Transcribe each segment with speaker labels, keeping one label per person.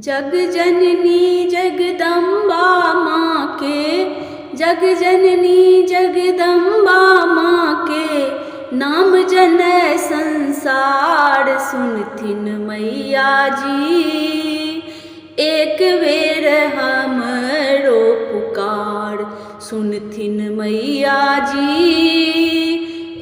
Speaker 1: जग जननी जगदम्बा माँ के, जग जननी जगदम्बा माँ के, नाम जनै संसार सुनथिन मैया जी। एक बेर हमरो पुकार सुनथिन मैया जी,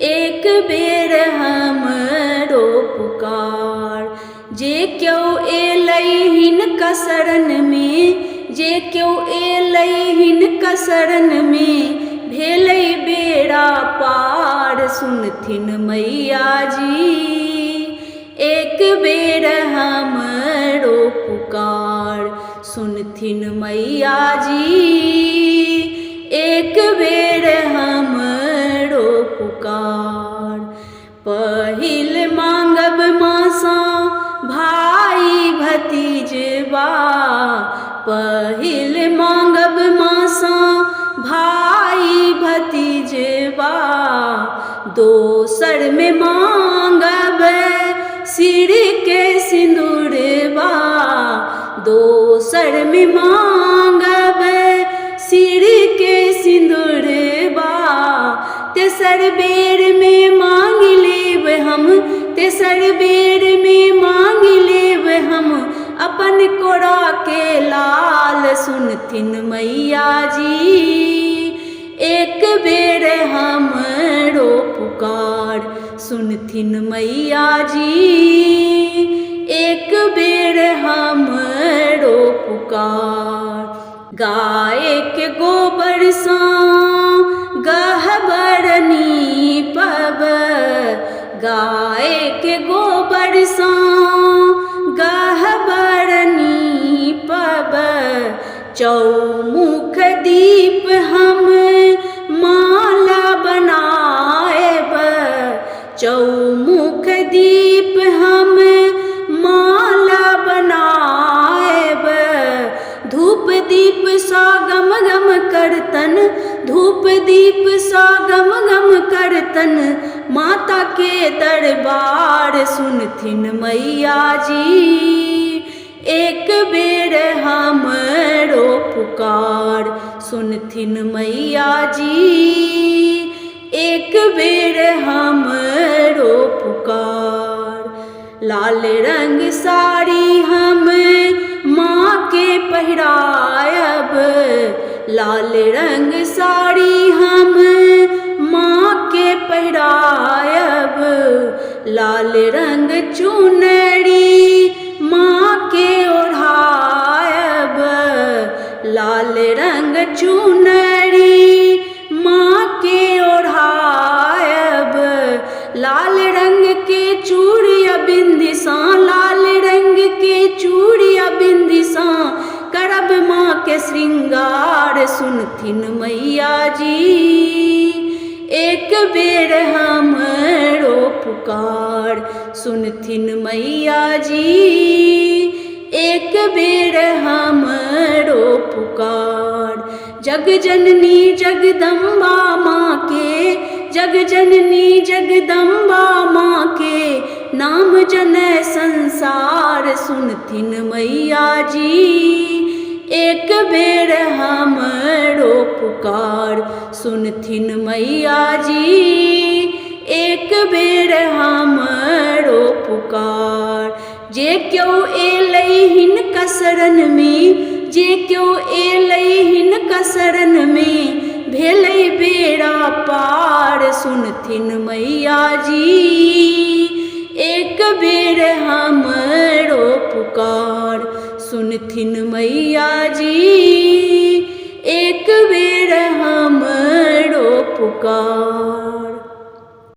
Speaker 1: एक बेर हमरो पुकार। जे क्यों एलहिन शरण में, जे क्यों एलहिन शरण में, भेलै बेड़ा पार सुनथिन मैया जी। एक बेर हमरो पुकार सुनथिन मैया जी, एक बेर हमरो पुकार। पहिल मांगब मासा भाई भतीजबा, पहिल मांगब मासा भाई भतीजबा, दोसर में मांगब सिर के सिंदूरबा, दोसर में मांगब सिर के सिंदूरबा। तेसर बेर में मांग लेब हम, तेसर बेर में मांग लेब हम, अपन कोरा के लाल सुनथिन मैया जी। एक बेर हमरो पुकार सुनथिन मैया जी, एक बेर हमरो पुकार। गाय के गोबर सा गहबर नीपब, गाय के गोबर सा गहबर नीपब, चौमुख दीप हम माला बनाएब, चौमुख दीप हम माला बनाएब। धूप दीप सा गम गम करतन, धूप दीप सा गम गम करतन, माता के दरबार सुनथिन मैया जी। एक बेर हमरो पुकार सुनथिन मैया जी, एक बेर हमरो पुकार। लाल रंग साड़ी हम माँ के पहिरायब, लाल रंग साड़ी हम माँ के पहिरायब, लाल रंग चुनरी माँ के ओढ़ायब, लाल रंग चुनरी माँ के ओढ़ायब। लाल रंग के चूड़िया बिंदिसा, लाल रंग के चूड़िया बिंदिसा, करब माँ के श्रृंगार सुनथिन मैया जी। एक बेर हमरो पुकार सुनथिन मैया जी, एक बेर हमरो पुकार। जग जननी जगदम्बा माँ के, जग जननी जगदम्बा माँ के, नाम जनै संसार सुनथिन मैया जी। एक बेर हमरो पुकार सुनथिन मैया जी, एक बेर हमरो पुकार। जे क्यों एलहिन शरण में, जे क्यों एलहिन शरण में, भेलै बेड़ा पार सुनथिन मैया जी। एक बेर हमरो पुकार सुनथिन मैया जी, एक बेर हमरो पुकार।